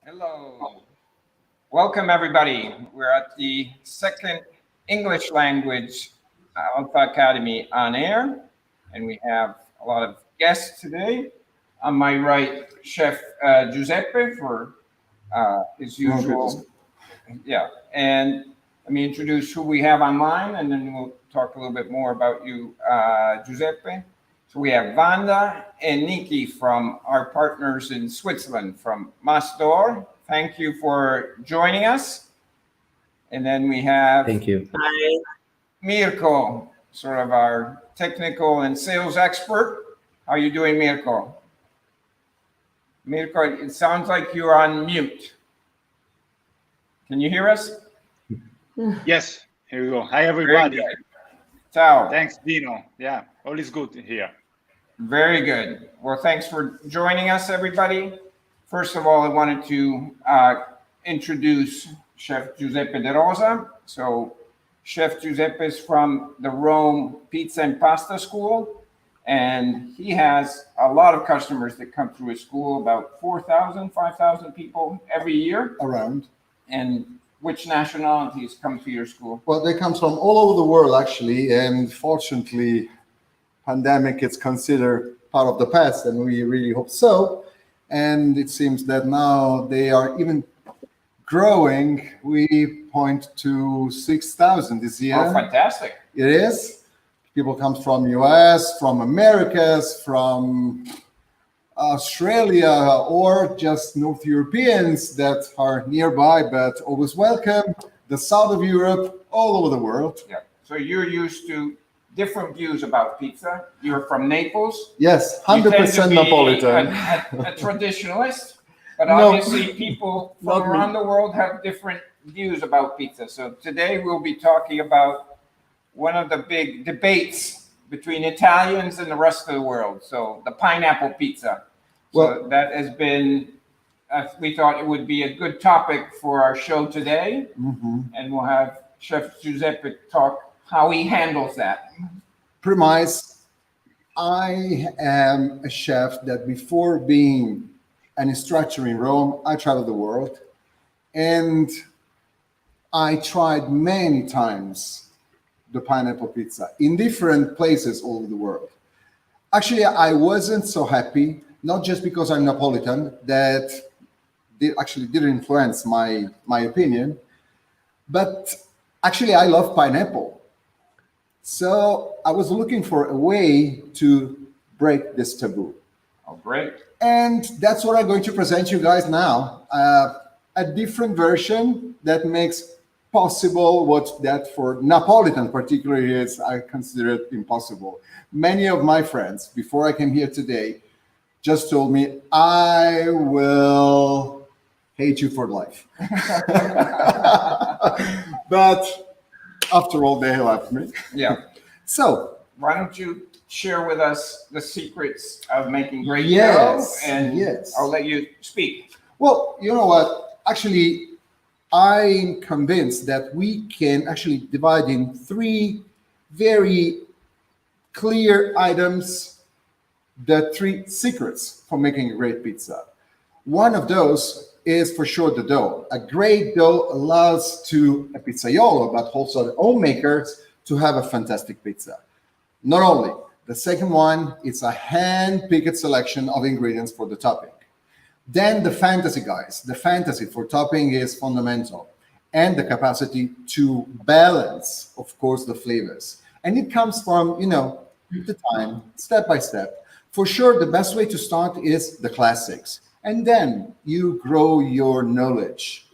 Hello. Welcome, everybody. We're at the second English language Alfa Academy on air, and we have a lot of guests today. On my right, Chef Giuseppe for his usual. Yeah. And let me introduce who we have online, and then we'll talk a little bit more about you, Giuseppe. So we have Vanda and Niki from our partners in Switzerland, from Masdor. Thank you for joining us. And then we have Thank you. Mirko, sort of our technical and sales expert. How are you doing, Mirko? Mirko, it sounds like you're on mute. Can you hear us? Yes, here we go. Hi, everybody. Ciao. Thanks, Dino. Yeah, all is good here. Very good. Well, thanks for joining us, everybody. First of all, I wanted to introduce Chef Giuseppe De Rosa. So, Chef Giuseppe is from the Rome Pizza and Pasta School, and he has a lot of customers that come through his school, about 4,000, 5,000 people every year. Around. And which nationalities come to your school? Well, they come from all over the world, actually, and fortunately, pandemic is considered part of the past, and we really hope so. And it seems that now they are even growing. We point to 6,000 this year. Oh, fantastic. It is. People come from US, from Americas, from Australia, or just North Europeans that are nearby, but always welcome. The south of Europe, all over the world. Yeah. So you're used to different views about pizza. You're from Naples. Yes, You 100% tend to be Napolitan. a traditionalist, but No. obviously people from Not me. around the world have different views about pizza. So today we'll be talking about one of the big debates between Italians and the rest of the world. So the pineapple pizza. So Well- that has been, we thought it would be a good topic for our show today. And we'll have Chef Giuseppe talk how he handles that. Premise, I am a chef that before being an instructor in Rome, I traveled the world. And I tried many times the pineapple pizza in different places all over the world. Actually, I wasn't so happy, not just because I'm Napolitan, that actually did influence my opinion, but actually I love pineapple. So I was looking for a way to break this taboo. Oh, great. And that's what I'm going to present you guys now. A different version that makes possible what that for Napolitan particularly is, I consider it impossible. Many of my friends, before I came here today, just told me, I will hate you for life. But after all, they left me. Yeah. So, Why don't you share with us the secrets of making great Yes, dough? And yes. I'll let you speak. well, you know what? Actually, I'm convinced that we can actually divide in three very clear items, the three secrets for making a great pizza. One of those is for sure the dough. A great dough allows to a pizzaiolo, but also the homemakers, to have a fantastic pizza. Not only, the second one is a hand-picked selection of ingredients for the topping. Then the fantasy, guys. The fantasy for topping is fundamental, and the capacity to balance, of course, the flavors. And it comes from, the time, step by step. For sure, the best way to start is the classics, and then you grow your knowledge.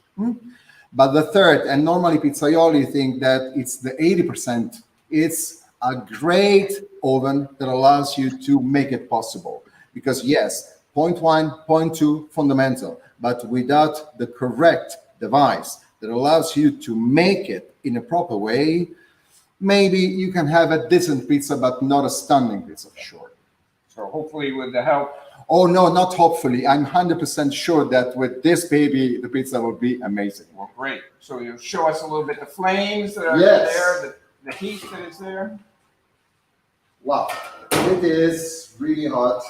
But the third, and normally pizzaioli think that it's the 80%, it's a great oven that allows you to make it possible. Because yes, point one, point two, fundamental, but without the correct device that allows you to make it in a proper way, maybe you can have a decent pizza, but not a stunning pizza for sure. So hopefully with the help. Oh no, not hopefully. I'm 100% sure that with this baby, the pizza will be amazing. Well, great. So you show us a little bit the flames that are Yes. there, the heat that is there. Wow, it is really hot.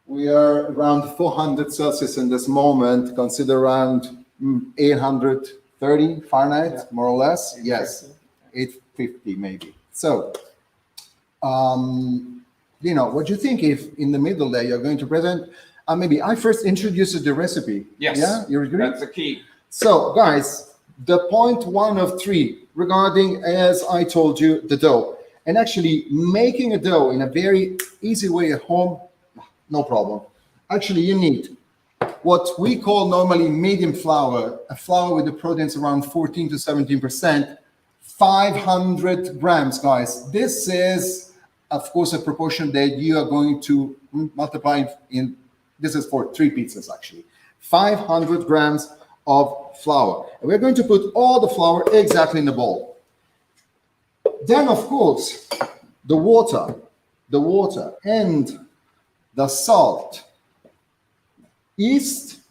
We are around 400 Celsius in this moment. Consider around 830 Fahrenheit, more or less. Yes, 850 maybe. So, what do you think if in the middle there you're going to present? Maybe I first introduce the recipe. Yes. Yeah, you agree? That's the key. So, guys, the point 1 of 3 regarding, as I told you, the dough. And actually making a dough in a very easy way at home, no problem. Actually, you need what we call normally medium flour, a flour with the proteins around 14 to 17%, 500 grams, guys. This is, of course, a proportion that you are going to multiply in. This is for 3 pizzas, actually. 500 grams of flour. And we're going to put all the flour exactly in the bowl. Then, of course, the water and the salt. Yeast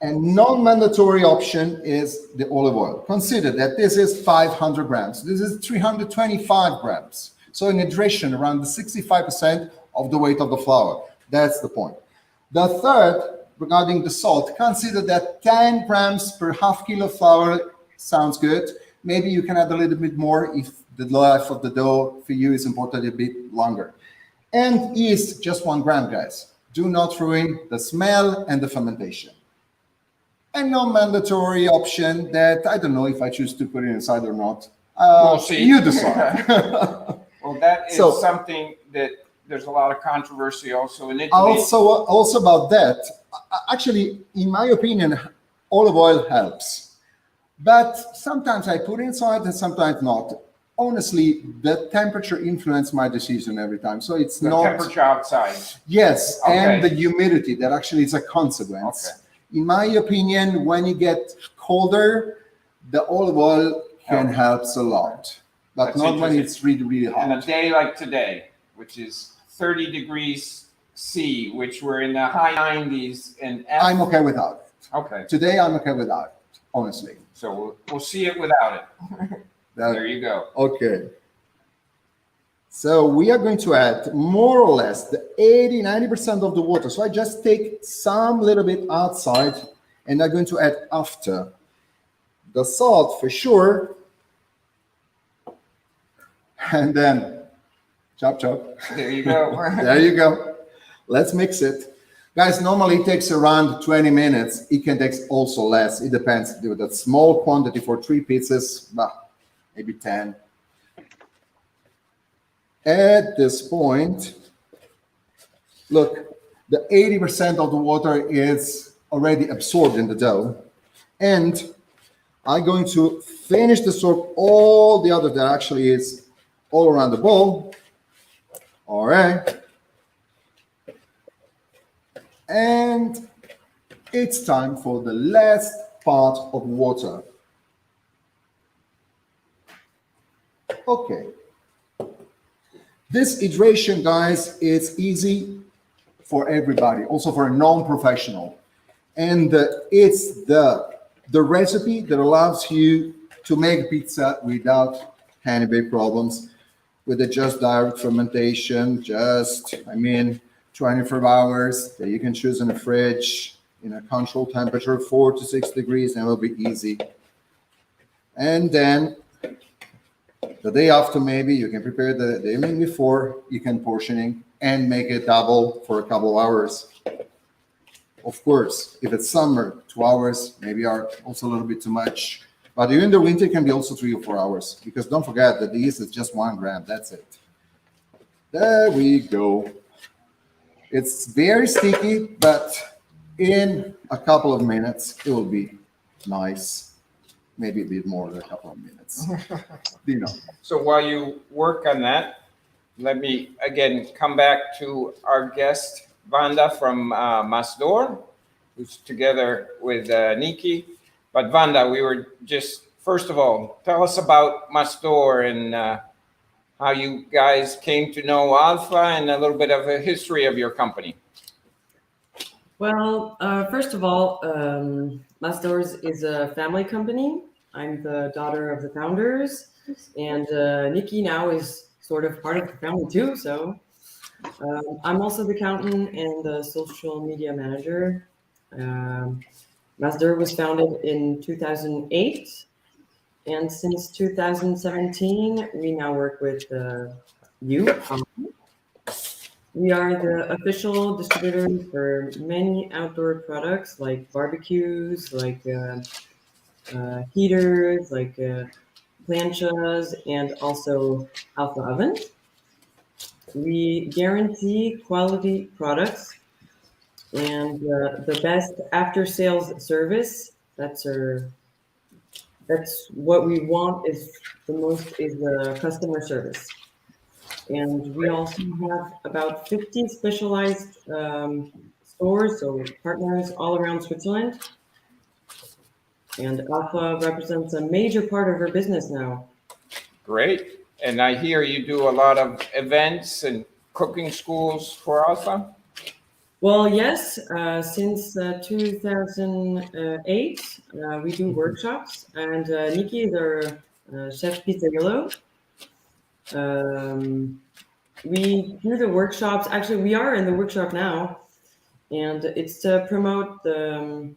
and non-mandatory option is the olive oil. Consider that this is 500 grams. This is 325 grams. So in addition, around the 65% of the weight of the flour. That's the point. The third, regarding the salt, consider that 10 grams per half kilo flour sounds good. Maybe you can add a little bit more if the life of the dough for you is important a bit longer. And yeast, just 1 gram, guys. Do not ruin the smell and the fermentation. A non-mandatory option that I don't know if I choose to put it inside or not. We'll see. You decide. Well, that is So- something that there's a lot of controversy also in Italy. Also about that, actually, in my opinion, olive oil helps. But sometimes I put inside and sometimes not. Honestly, the temperature influences my decision every time. So it's The not... temperature outside. Yes, Okay. and the humidity, that actually is a consequence. Okay. In my opinion, when you get colder, the olive oil can help a lot. But That's not when interesting. it's really, really And a hot. day like today, which is 30 degrees C, which we're in the high 90s and I'm okay without it. okay. Today, I'm okay without it, honestly. So we'll see it without it. There you go. Okay. So we are going to add more or less the 80-90% of the water. So I just take some little bit outside and I'm going to add after. The salt for sure. And then chop, chop. There you go. There you go. Let's mix it. Guys, normally it takes around 20 minutes. It can take also less. It depends. With a small quantity for 3 pizzas, maybe 10. At this point, look, the 80% of the water is already absorbed in the dough. And I'm going to finish to absorb all the other that actually is all around the bowl. All right. And it's time for the last part of water. Okay. This hydration, guys, is easy for everybody, also for a non-professional. And it's the recipe that allows you to make pizza without any big problems, with a just direct fermentation, 24 hours that you can choose in the fridge in a controlled temperature, 4 to 6 degrees, and it will be easy. And then the day after, maybe you can prepare the evening before, you can portioning and make it double for a couple of hours. Of course, if it's summer, 2 hours maybe are also a little bit too much. But during the winter, it can be also 3 or 4 hours, because don't forget that the yeast is just 1 gram. That's it. There we go. It's very sticky, but in a couple of minutes, it will be nice. Maybe a bit more than a couple of minutes. So while you work on that, let me again come back to our guest, Vanda from Masdor, who's together with Niki. But Vanda, we were just, first of all, tell us about Masdor and how you guys came to know Alfa and a little bit of a history of your company. Well, first of all, Masdor's is a family company. I'm the daughter of the founders, and Niki now is sort of part of the family too. So I'm also the accountant and the social media manager. Masdar was founded in 2008, and since 2017, we now work with you. We are the official distributor for many outdoor products like barbecues, like heaters, like planchas, and also Alpha ovens. We guarantee quality products and the best after sales service. That's what we want is the most is the customer service. And we also have about 50 specialized stores, so partners all around Switzerland. And Alpha represents a major part of our business now. Great. And I hear you do a lot of events and cooking schools for Alpha. Well, yes, since 2008, we do workshops, and Nikki is our chef pizzaiolo. We do the workshops. Actually, we are in the workshop now, and it's to promote the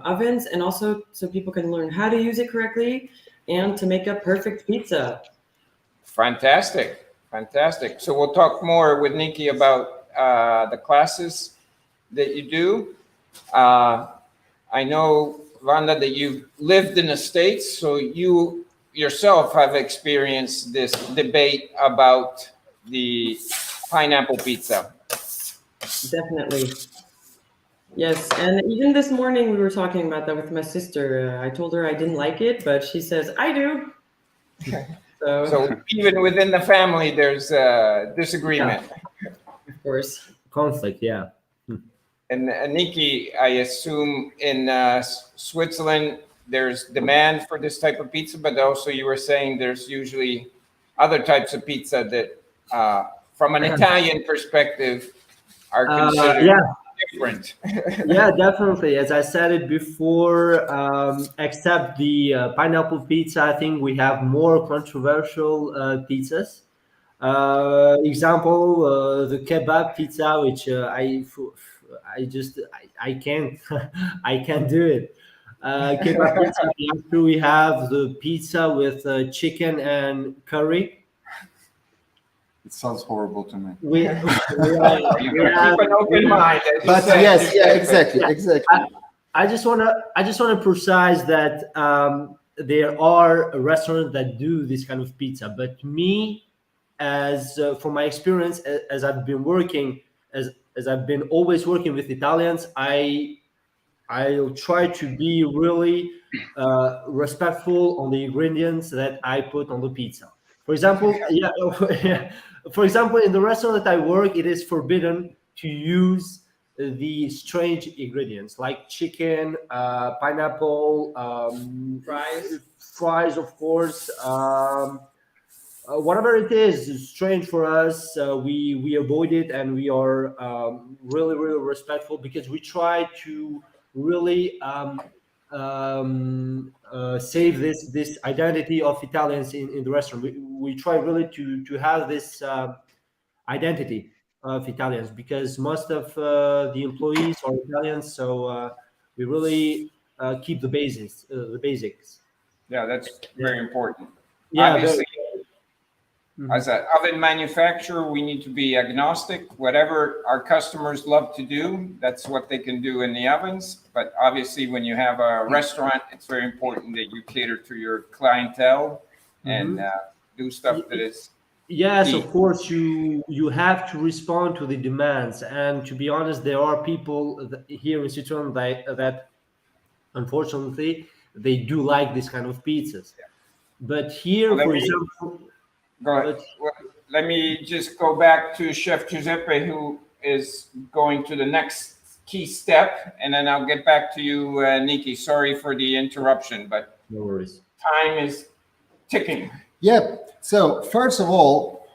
ovens and also so people can learn how to use it correctly and to make a perfect pizza. Fantastic. Fantastic. So we'll talk more with Nikki about the classes that you do. I know, Vanda, that you've lived in the States, so you yourself have experienced this debate about the pineapple pizza. Definitely. Yes, and even this morning we were talking about that with my sister. I told her I didn't like it, but she says I do. So even within the family, there's disagreement. Yeah, of course. Conflict, yeah. And Nikki, I assume in Switzerland, there's demand for this type of pizza, but also you were saying there's usually other types of pizza that, from an Italian perspective, are considered different. Yeah, definitely. As I said it before, except the pineapple pizza, I think we have more controversial pizzas. Example, the kebab pizza, which I can't I can't do it. Kebab pizza. After we have the pizza with chicken and curry. It sounds horrible to me. We You gotta keep an open mind. As you But said, yes, yeah, exactly, Yeah. exactly. I just wanna precise that there are restaurants that do this kind of pizza, but me, as from my experience, as I've been working, as I've been always working with Italians, I'll try to be really respectful on the ingredients that I put on the pizza. For example, for example, in the restaurant that I work, it is forbidden to use the strange ingredients like chicken, pineapple, fries, of course. Whatever it is strange for us, we avoid it, and we are really respectful because we try to really save this identity of Italians in the restaurant. We try really to have this identity of Italians because most of the employees are Italians, so we really keep the basics. Yeah, that's very important. Yeah, Obviously, Mhm. as an oven manufacturer, we need to be agnostic. Whatever our customers love to do, that's what they can do in the ovens. But obviously, when you have a restaurant, it's very important that you cater to your clientele and do stuff that is. Yes, of course, you have to respond to the demands, and to be honest, there are people here in Switzerland that unfortunately they do like this kind of pizzas. But here, Well, for example, Go ahead. Well, let me just go back to Chef Giuseppe, who is going to the next key step, and then I'll get back to you, Nikki. Sorry for the interruption, but no worries. time is ticking. Yep. So first of all,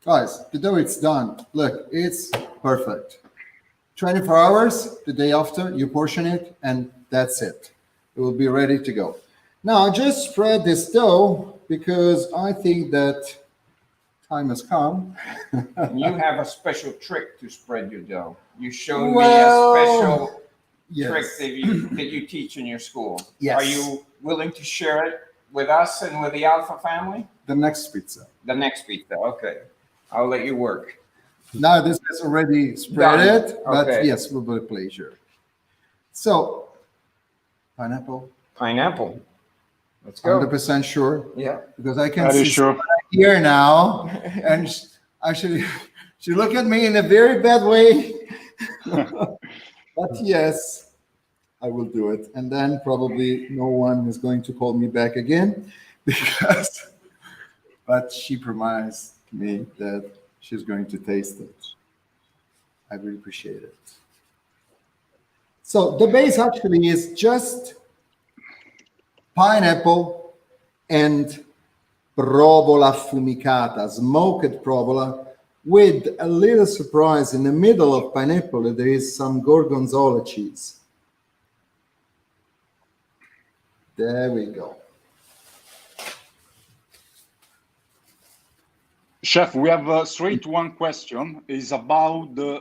guys, the dough it's done. Look, it's perfect. 24 hours, the day after, you portion it, and that's it. It will be ready to go. Now, just spread this dough because I think that time has come. You have a special trick to spread your dough. You showed Well, me a special trick Yes. that you teach in your school. Yes. Are you willing to share it with us and with the Alpha family? The next pizza. The next pizza, okay. I'll let you work. Now this is already spread Done. it, but Okay. yes, with a pleasure. So, pineapple, Pineapple. Let's go. 100% sure, Yeah. because I can Are you see sure? here now, and actually, she looked at me in a very bad way. But yes, I will do it, and then probably no one is going to call me back again, because. But she promised me that she's going to taste it. I really appreciate it. So the base actually is just pineapple and provola affumicata, smoked provola, with a little surprise in the middle of pineapple. There is some gorgonzola cheese. There we go. Chef, we have a straight one question. Is about the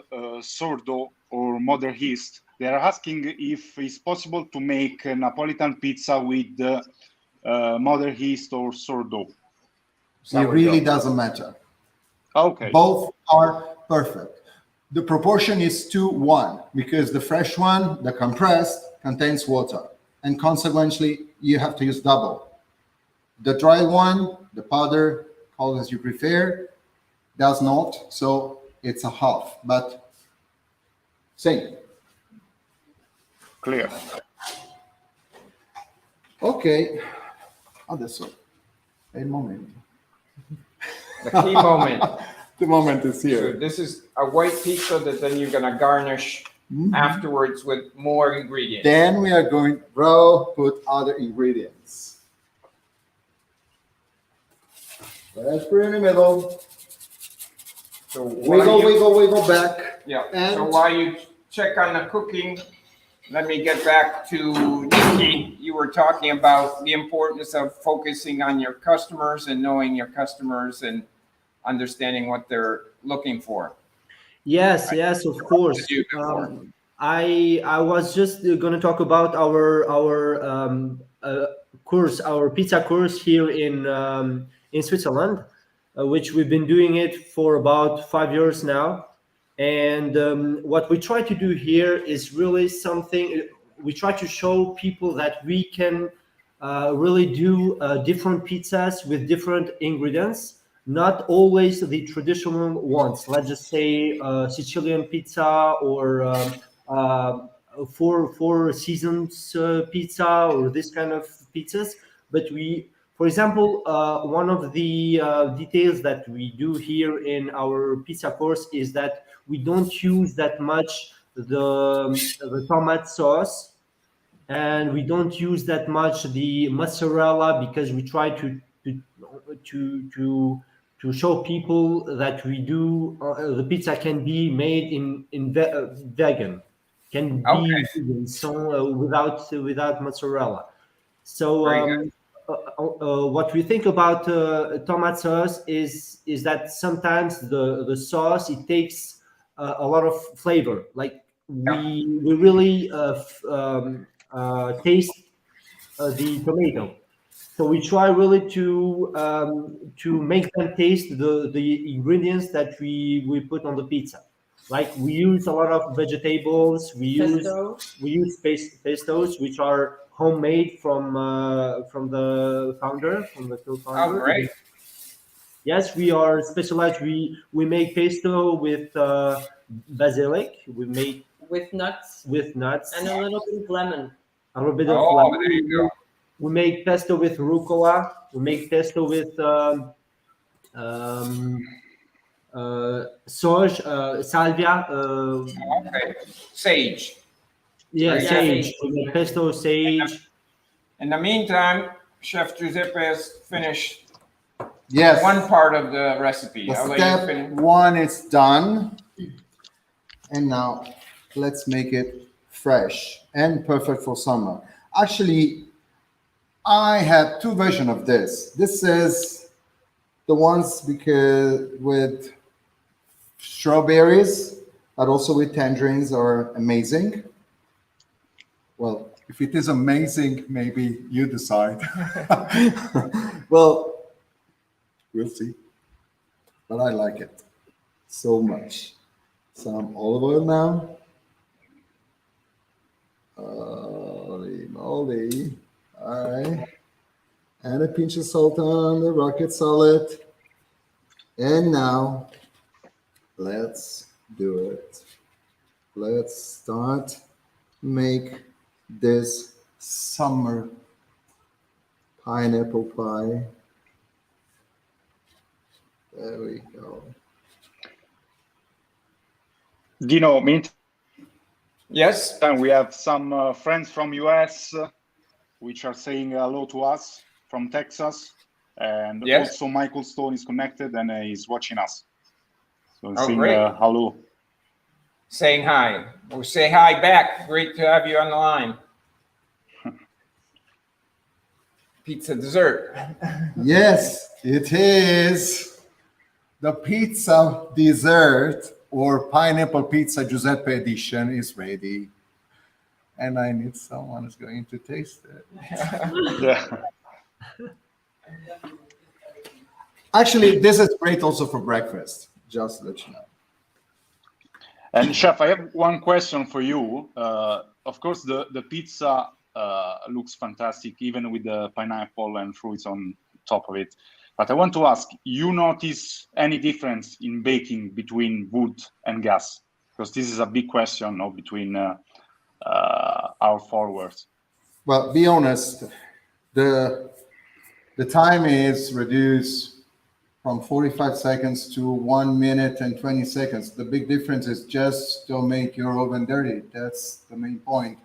sourdough or mother yeast. They are asking if it's possible to make a Napolitan pizza with mother yeast or sourdough. It really doesn't matter. Okay. Both are perfect. The proportion is 2:1 because the fresh one, the compressed, contains water, and consequently, you have to use double. The dry one, the powder, call as you prefer, does not, so it's a half, but same. Clear. Ok, adesso è il momento. The key moment. The moment is So here. this is a white pizza that then you're gonna garnish afterwards with more ingredients. Then we are going, bro, put other ingredients. Let's put it in the middle. So Wiggle back. Yeah. And- So while you check on the cooking, let me get back to Nikki. You were talking about the importance of focusing on your customers and knowing your customers and understanding what they're looking for. Yes, yes, of course. What did you do before? I was just going to talk about our course, our pizza course here in Switzerland, which we've been doing it for about 5 years now. And what we try to do here is really something. We try to show people that we can really do different pizzas with different ingredients. Not always the traditional ones. Let's just say Sicilian pizza or four seasons pizza or this kind of pizzas. But we, for example, one of the details that we do here in our pizza course is that we don't use that much the tomato sauce, and we don't use that much the mozzarella because we try to show people that we do the pizza can be made in vegan, can be Okay. vegan, so without mozzarella. So Very what we think about tomato sauce is that sometimes the sauce, it takes a lot of flavor. Like we really taste the tomato. So we try really to make them taste the ingredients that we put on the pizza. Like we use a lot of vegetables. We Pesto. use pestos, which are homemade from the founder, from the Oh, co-founder. great. Yes, we are specialized. We make pesto with basilic. We make With nuts with nuts, and a little bit of lemon. a little bit of Oh, lemon. there you go. We make pesto with rucola. We make pesto with salvia. Okay. Sage. Yeah, Yeah, sage. sage. We make pesto, sage. In the meantime, Chef Giuseppe has finished Yes. one part of the recipe. The I'll let you step finish. 1 is done. And now let's make it fresh and perfect for summer. Actually, I have two versions of this. This is the ones because with strawberries, but also with tangerines are amazing. Well, if it is amazing, maybe you decide. Well, we'll see. But I like it so much. Some olive oil now. Holy moly. All right. And a pinch of salt on the rocket salad. And now, let's do it. Let's start make this summer pineapple pie. There we go. Dino, meantime, Yes. we have some friends from US which are saying hello to us from Texas, and Yes. also Michael Stone is connected and he's watching us. So Oh, saying great. hello. Saying hi. We'll say hi back. Great to have you on the line. Pizza dessert. Yes, it is the pizza dessert or pineapple pizza Giuseppe edition is ready. And I need someone who's going to taste it. Yeah. Actually, this is great also for breakfast, just to let you know. And Chef, I have one question for you. Of course, the pizza looks fantastic, even with the pineapple and fruits on top of it. But I want to ask, you notice any difference in baking between wood and gas? Because this is a big question between our followers. Well, be honest, the time is reduced from 45 seconds to 1 minute and 20 seconds. The big difference is just don't make your oven dirty. That's the main point.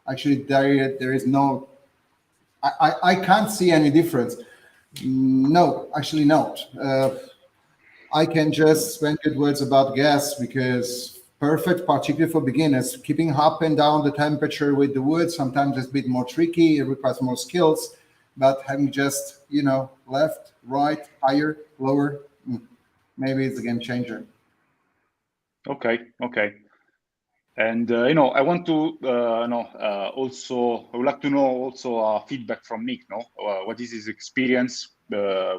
Actually, there is no, I can't see any difference. No, actually not. I can just spend good words about gas because perfect, particularly for beginners. Keeping up and down the temperature with the wood, sometimes it's a bit more tricky. It requires more skills. But having just, left, right, higher, lower, maybe it's a game changer. Okay. And I want to also I would like to know also feedback from Nick. What is his experience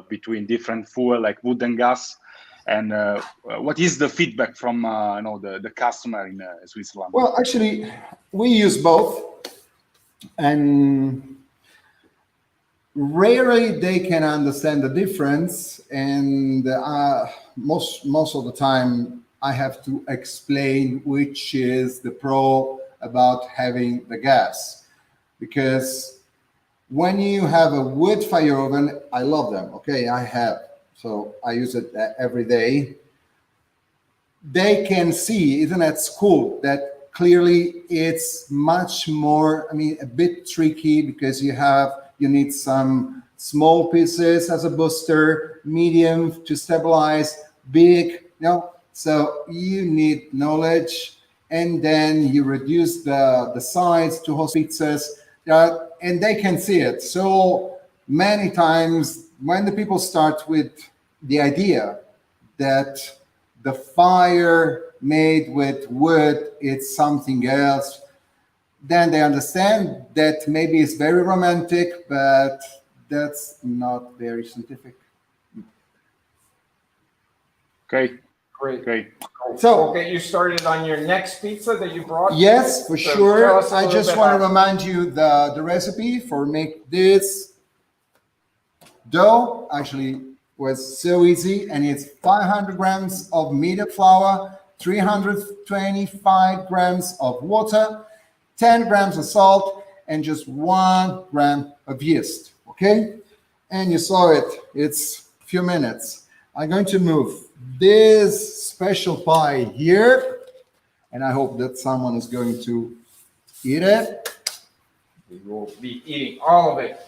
between different fuel like wood and gas, and what is the feedback from the customer in Switzerland? Well, actually, we use both, and rarely they can understand the difference, and most of the time I have to explain which is the pro about having the gas, because when you have a wood fire oven, I love them. Okay, I have, so I use it every day. They can see, even at school, that clearly it's much more, a bit tricky because you need some small pieces as a booster, medium to stabilize, big, so you need knowledge, and then you reduce the size to host pizzas, and they can see it. So many times when the people start with the idea that the fire made with wood, it's something else, then they understand that maybe it's very romantic, but that's not very scientific. Okay. Great. So we'll get you started on your next pizza that you brought. yes, for So sure. tell us a I little just bit want to about- remind you the recipe for make this dough. Actually, was so easy, and it's 500 grams of medium flour, 325 grams of water, 10 grams of salt, and just 1 gram of yeast. Okay, and you saw it. It's a few minutes. I'm going to move this special pie here, and I hope that someone is going to eat it. We will be eating all of it.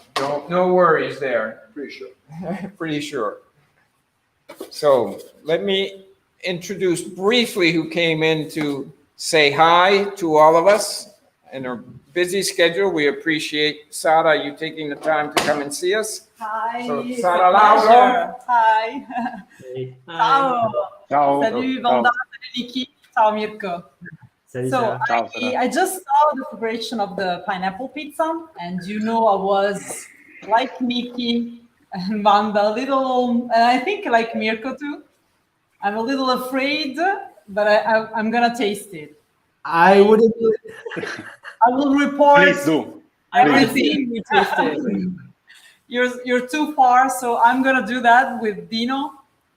No worries there. Pretty sure. Pretty sure. So let me introduce briefly who came in to say hi to all of us. in her busy schedule. We appreciate Sara, you taking the time to come and see us. Hi, So, it's Sara a Lauro. pleasure. Hi. Hey. Ciao. Ciao. Salut Ciao. Vanda, salut Niki. Ciao Mirko. Salut, So Sarah. Ciao, Sara. I just saw the preparation of the pineapple pizza, and I was like Niki and Vanda, a little, and I think like Mirko too. I'm a little afraid, but I'm gonna taste it. I wouldn't. I will report Please do. everything. We taste it. You're too far, so I'm gonna do that with Dino,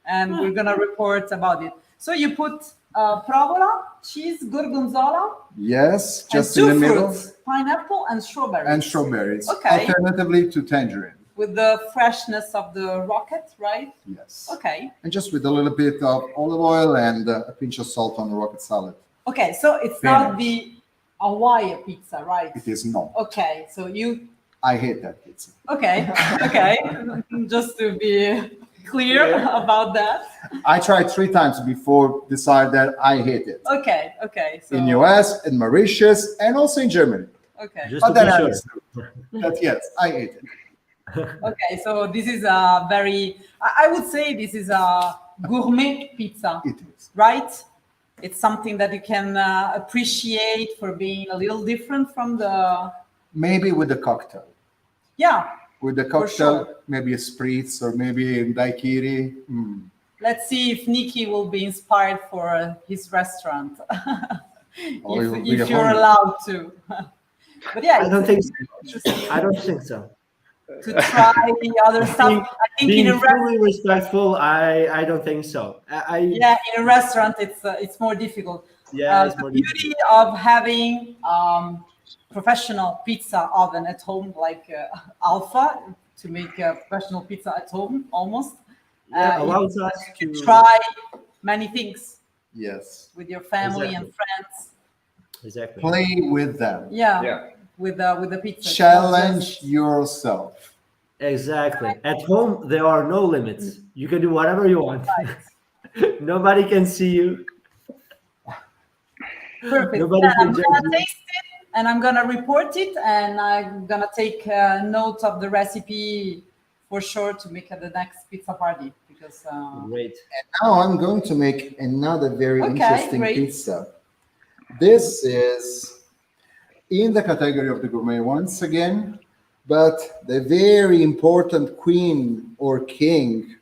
and we're gonna report about it. So you put provola, cheese, gorgonzola, Yes, and just in the two middle. fruits, pineapple and strawberries. And strawberries. Okay. Alternatively to tangerine. With the freshness of the rocket, right? Yes. Okay. And just with a little bit of olive oil and a pinch of salt on the rocket salad. Okay, so it's not the Hawaii pizza, right? It is not. Okay, so I hate that pizza. okay, just to be clear about that. I tried 3 times before decide that I hate it. Okay, so In US, in Mauritius, and also in Germany. okay. Just But to then be I sure. understood that yes, I hate it. Okay, so this is a very, I would say this is a gourmet pizza, It is. right? It's something that you can appreciate for being a little different from the, Maybe with the cocktail. yeah. With the For cocktail, sure. maybe a spritz or maybe a daiquiri. Let's see if Nikki will be inspired for his restaurant. Oh, he will be if a you're homie. allowed to. But yeah, I don't think so. interesting I don't think so. to try the other stuff. I think in Being a restaurant, fully respectful, I don't think so. yeah, in a restaurant it's more difficult. Yeah, it's The more beauty difficult. of having professional pizza oven at home, like Alfa, to make a professional pizza at home, almost. Yeah, You allows us can to try many things Yes. with your family and Exactly. friends. Exactly. Play with them. Yeah, Yeah. with the pizza. It's not Challenge just- yourself. Exactly. At home, there are no limits. You can do whatever you want. Nobody can see you. Perfect. Nobody Then can I'm judge gonna you. taste it and I'm gonna report it and I'm gonna take note of the recipe for sure to make at the next pizza party because Great. Now I'm going to make another very Okay, interesting great. pizza. This is in the category of the gourmet once again, but the very important queen or king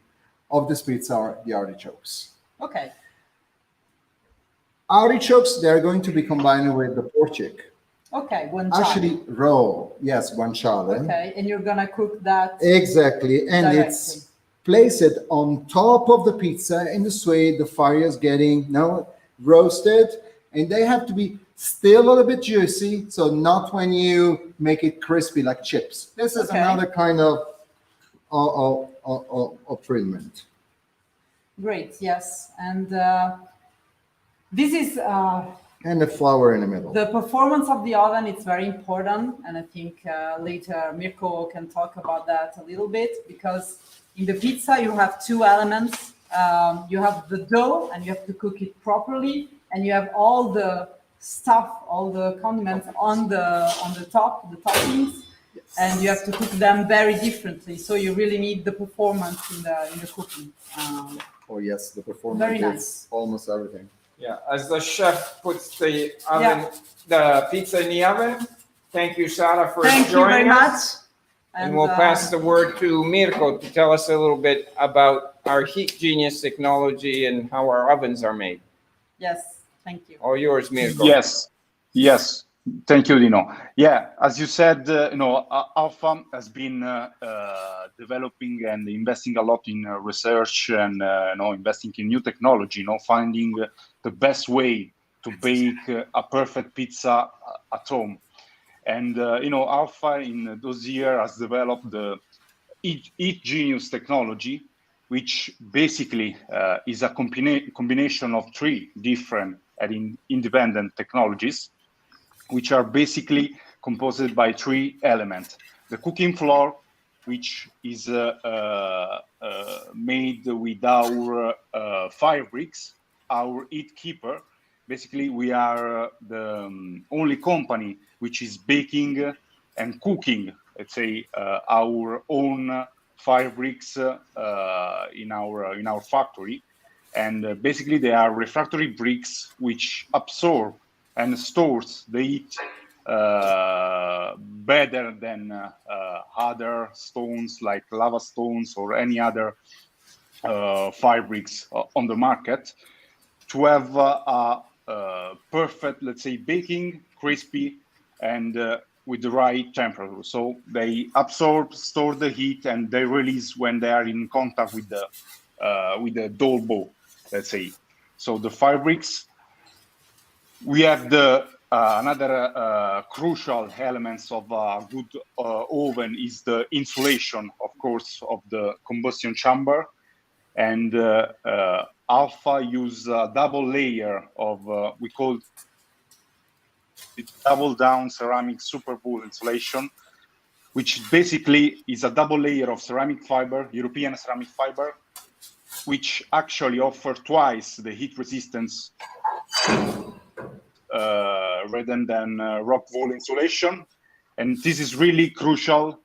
of this pizza are the artichokes. okay. Artichokes, they're going to be combined with the porchik. Okay, guanciale. Actually, raw, yes, guanciale. Okay, and you're gonna cook that. Exactly, and Directly. it's place it on top of the pizza in this way the fire is getting now roasted, and they have to be still a little bit juicy, so not when you make it crispy like chips. This is Okay. another kind of treatment. Great, yes, and this is And the flour in the middle. the performance of the oven. It's very important, and I think later Mirko can talk about that a little bit because in the pizza you have 2 elements. You have the dough, and you have to cook it properly, and you have all the stuff, all the condiments on the top, the toppings, and you have to cook them very differently. So you really need the performance in the cooking. Oh yes, the performance Very is nice. almost everything. Yeah, as the chef puts the oven, the pizza in the oven, thank you, Sara, for Thank you very joining much. us. And we'll pass the word to Mirko to tell us a little bit about our Heat Genius technology and how our ovens are made. Yes, thank you. All yours, Mirko. Yes. Thank you, Dino. Yeah, as you said, Alfa has been developing and investing a lot in research and investing in new technology. Finding the best way to bake a perfect pizza at home. And Alfa in those years has developed the Heat Genius technology, which basically is a combination of 3 different and independent technologies, which are basically composed by 3 elements. The cooking floor, which is made with our fire bricks, our heat keeper, basically we are the only company which is baking and cooking, let's say, our own fire bricks in our factory. And basically they are refractory bricks which absorb and stores the heat better than other stones like lava stones or any other fire bricks on the market, to have a perfect, let's say, baking, crispy, and with the right temperature. So they absorb, store the heat, and they release when they are in contact with the dough bowl, let's say. So the fire bricks, we have the another crucial elements of a good oven is the insulation, of course, of the combustion chamber. And Alfa use a double layer of we call it double down ceramic super wool insulation, which basically is a double layer of ceramic fiber, European ceramic fiber, which actually offer twice the heat resistance rather than rock wool insulation. And this is really crucial,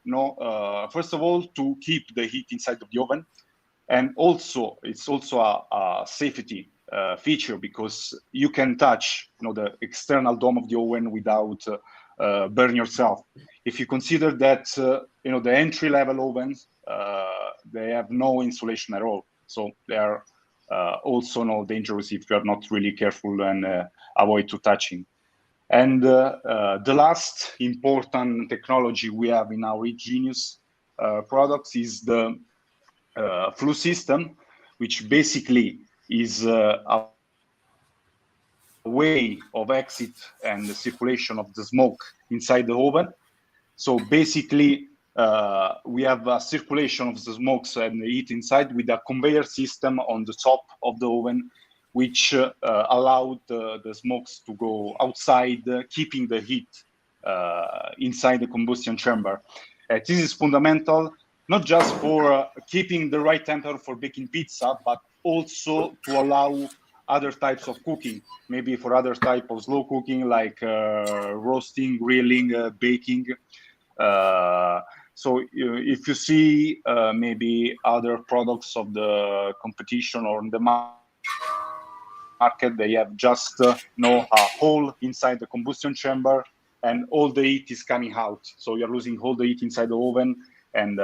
first of all, to keep the heat inside of the oven. And also, it's also a safety feature, because you can touch, the external dome of the oven without burn yourself. If you consider that, the entry-level ovens, they have no insulation at all, so they are also dangerous if you are not really careful and avoid to touching. And the last important technology we have in our Genius products is the flue system, which basically is a way of exit and the circulation of the smoke inside the oven. So basically, we have a circulation of the smokes and the heat inside with a conveyor system on the top of the oven, which allowed the smokes to go outside, keeping the heat inside the combustion chamber. This is fundamental, not just for keeping the right temperature for baking pizza, but also to allow other types of cooking, maybe for other type of slow cooking like roasting, grilling, baking. So if you see maybe other products of the competition or in the market, they have just a hole inside the combustion chamber and all the heat is coming out. So you're losing all the heat inside the oven, and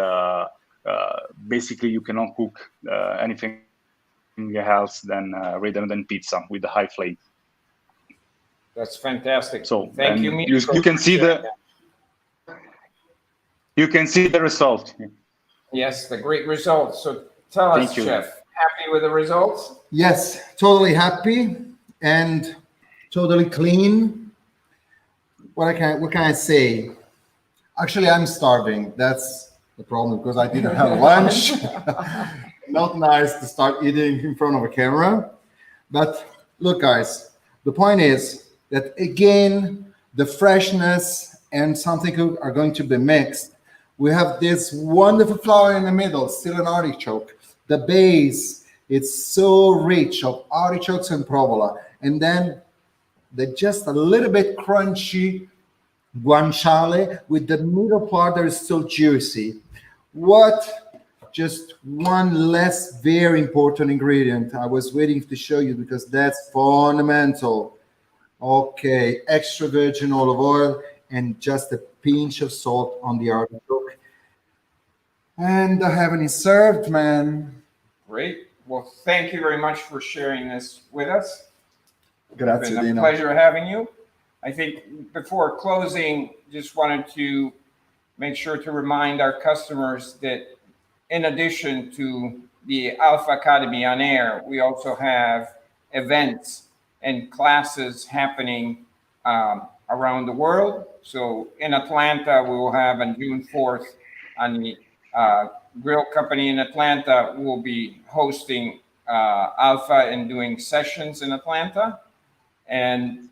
basically you cannot cook anything else rather than pizza with the high flame. That's fantastic. So thank you. You can see the result. Yes, the great results. So tell us, Chef, happy with the results? Yes, totally happy and totally clean. What can I say? Actually, I'm starving. That's the problem, because I didn't have lunch. Not nice to start eating in front of a camera. But look, guys, the point is that, again, the freshness and something are going to be mixed. We have this wonderful flour in the middle, still an artichoke. The base, it's so rich of artichokes and provola. And then just a little bit crunchy guanciale with the middle part that is still juicy. Just one less very important ingredient I was waiting to show you, because that's fundamental. Okay, extra virgin olive oil and just a pinch of salt on the artichoke. And I haven't served, man. Great. Well, thank you very much for sharing this with us. Grazie, it's been a pleasure having you. I think before closing, just wanted to make sure to remind our customers that in addition to the Alfa Academy on air, we also have events and classes happening around the world. So in Atlanta, we will have on June 4th on the grill company in Atlanta, we'll be hosting Alfa and doing sessions in Atlanta. And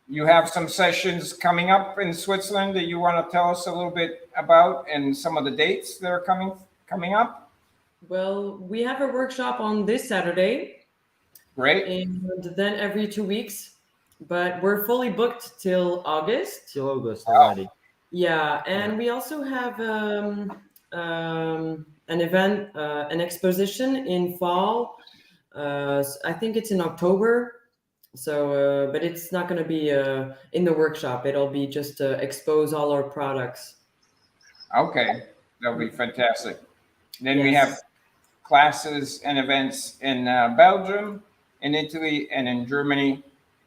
you have some sessions coming up in Switzerland that you want to tell us a little bit about, and some of the dates that are coming up? Well, we have a workshop on this Saturday Great. and then every 2 weeks. But we're fully booked till August. Till August already. Yeah, and we also have an event, an exposition in fall. I think it's in October. So, but it's not going to be in the workshop. It'll be just to expose all our products. Okay, that'll be fantastic. Then we Yes. have classes and events in Belgium, in Italy, and in Germany.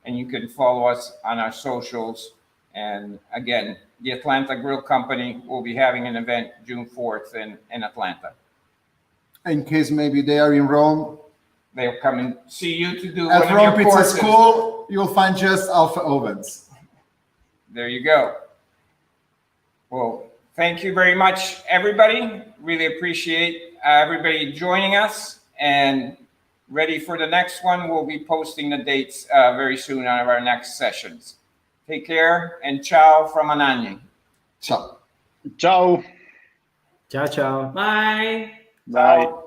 And you can follow us on our socials. And again, the Atlanta Grill Company will be having an event June 4th in Atlanta. In case maybe they are in Rome, They'll come and see you to do at one of Rome your Pizza courses. School, you'll find just Alfa ovens. There you go. Well, thank you very much, everybody. Really appreciate everybody joining us. And ready for the next one. We'll be posting the dates very soon on our next sessions. Take care and ciao from Anagni. Ciao. Ciao. Ciao, ciao. Bye. Bye.